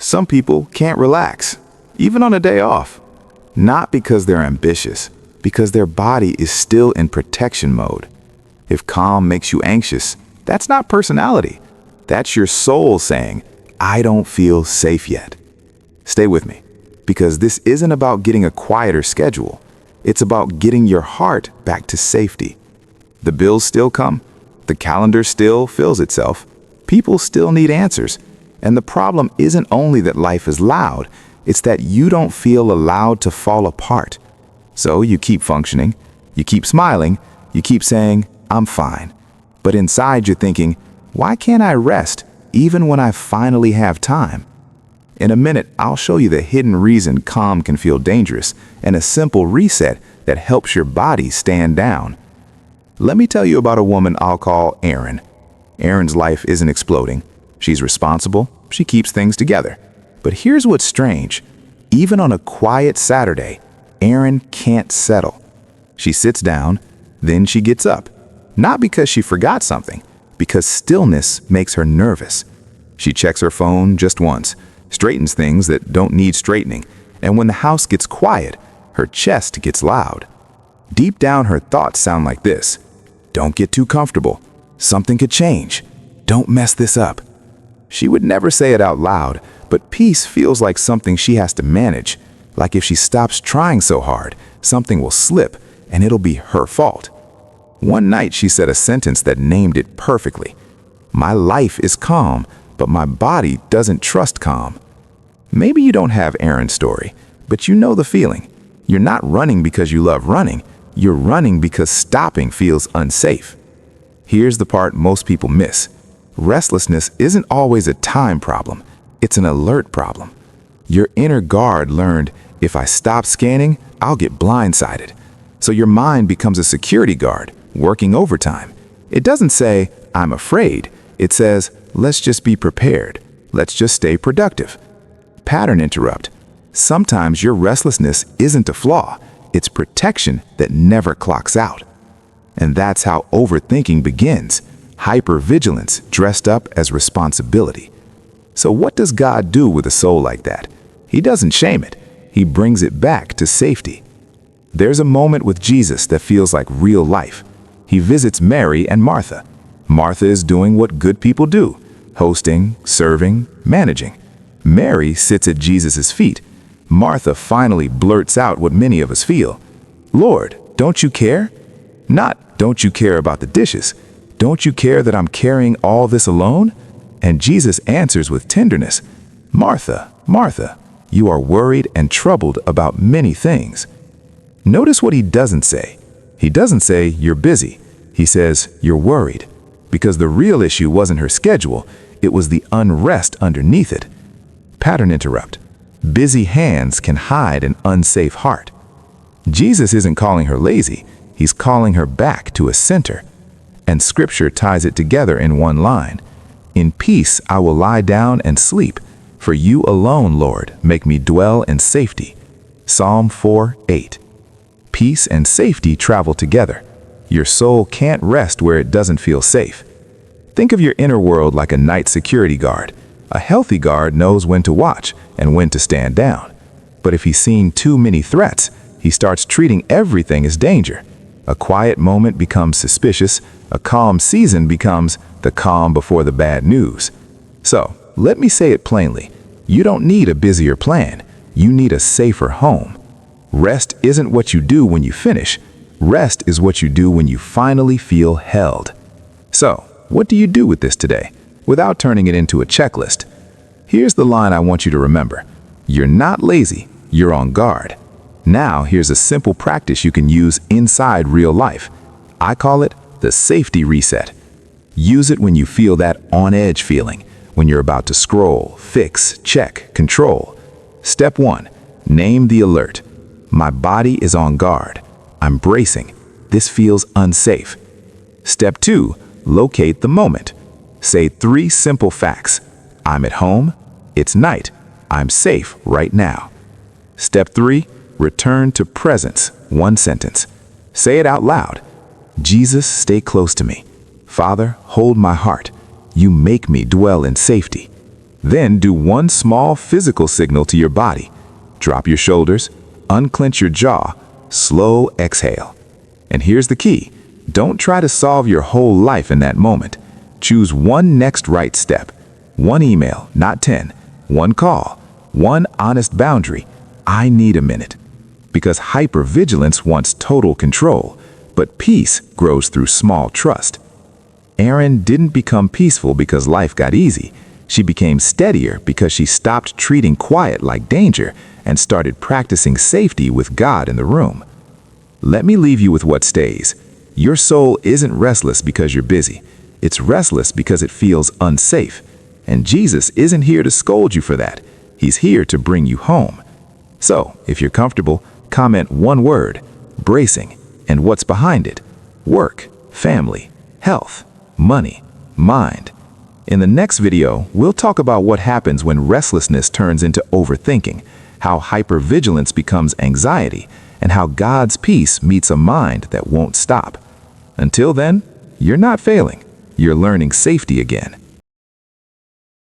Some people can't relax, even on a day off. Not because they're ambitious, because their body is still in protection mode. If calm makes you anxious, that's not personality. That's your soul saying, I don't feel safe yet. Stay with me, because this isn't about getting a quieter schedule. It's about getting your heart back to safety. The bills still come. The calendar still fills itself. People still need answers. And the problem isn't only that life is loud, it's that you don't feel allowed to fall apart. So you keep functioning, you keep smiling, you keep saying, I'm fine. But inside you're thinking, why can't I rest even when I finally have time? In a minute, I'll show you the hidden reason calm can feel dangerous and a simple reset that helps your body stand down. Let me tell you about a woman I'll call Erin. Erin's life isn't exploding. She's responsible. She keeps things together. But here's what's strange. Even on a quiet Saturday, Erin can't settle. She sits down, then she gets up. Not because she forgot something, because stillness makes her nervous. She checks her phone just once, straightens things that don't need straightening, and when the house gets quiet, her chest gets loud. Deep down, her thoughts sound like this. Don't get too comfortable. Something could change. Don't mess this up. She would never say it out loud, but peace feels like something she has to manage. Like if she stops trying so hard, something will slip, and it'll be her fault. One night she said a sentence that named it perfectly. My life is calm, but my body doesn't trust calm. Maybe you don't have Erin's story, but you know the feeling. You're not running because you love running. You're running because stopping feels unsafe. Here's the part most people miss. Restlessness isn't always a time problem. It's an alert problem. Your inner guard learned, if I stop scanning, I'll get blindsided. So your mind becomes a security guard, working overtime. It doesn't say, I'm afraid. It says, let's just be prepared. Let's just stay productive. Pattern interrupt. Sometimes your restlessness isn't a flaw. It's protection that never clocks out. And that's how overthinking begins. Hypervigilance dressed up as responsibility. So what does God do with a soul like that? He doesn't shame it. He brings it back to safety. There's a moment with Jesus that feels like real life. He visits Mary and Martha. Martha is doing what good people do, hosting, serving, managing. Mary sits at Jesus' feet. Martha finally blurts out what many of us feel. Lord, don't you care? Not, don't you care about the dishes? Don't you care that I'm carrying all this alone? And Jesus answers with tenderness, Martha, Martha, you are worried and troubled about many things. Notice what he doesn't say. He doesn't say, you're busy. He says, you're worried. Because the real issue wasn't her schedule, it was the unrest underneath it. Pattern interrupt. Busy hands can hide an unsafe heart. Jesus isn't calling her lazy. He's calling her back to a center. And Scripture ties it together in one line. In peace I will lie down and sleep. For you alone, Lord, make me dwell in safety. Psalm 4:8. Peace and safety travel together. Your soul can't rest where it doesn't feel safe. Think of your inner world like a night security guard. A healthy guard knows when to watch and when to stand down. But if he's seen too many threats, he starts treating everything as danger. A quiet moment becomes suspicious. A calm season becomes the calm before the bad news. So, let me say it plainly. You don't need a busier plan. You need a safer home. Rest isn't what you do when you finish. Rest is what you do when you finally feel held. So, what do you do with this today, without turning it into a checklist? Here's the line I want you to remember. You're not lazy, you're on guard. Now, here's a simple practice you can use inside real life. I call it the safety reset. Use it when you feel that on-edge feeling, when you're about to scroll, fix, check, control. Step 1, name the alert. My body is on guard. I'm bracing. This feels unsafe. Step 2, locate the moment. Say 3 simple facts. I'm at home. It's night. I'm safe right now. Step 3, return to presence. 1 sentence. Say it out loud. Jesus, stay close to me. Father, hold my heart. You make me dwell in safety. Then do one small physical signal to your body. Drop your shoulders, unclench your jaw, slow exhale. And here's the key. Don't try to solve your whole life in that moment. Choose one next right step. One email, not 10. One call. One honest boundary. I need a minute. Because hypervigilance wants total control, but peace grows through small trust. Erin didn't become peaceful because life got easy. She became steadier because she stopped treating quiet like danger and started practicing safety with God in the room. Let me leave you with what stays. Your soul isn't restless because you're busy. It's restless because it feels unsafe. And Jesus isn't here to scold you for that. He's here to bring you home. So, if you're comfortable, comment one word, bracing, and what's behind it. Work, family, health, money, mind. In the next video, we'll talk about what happens when restlessness turns into overthinking, how hypervigilance becomes anxiety, and how God's peace meets a mind that won't stop. Until then, you're not failing. You're learning safety again.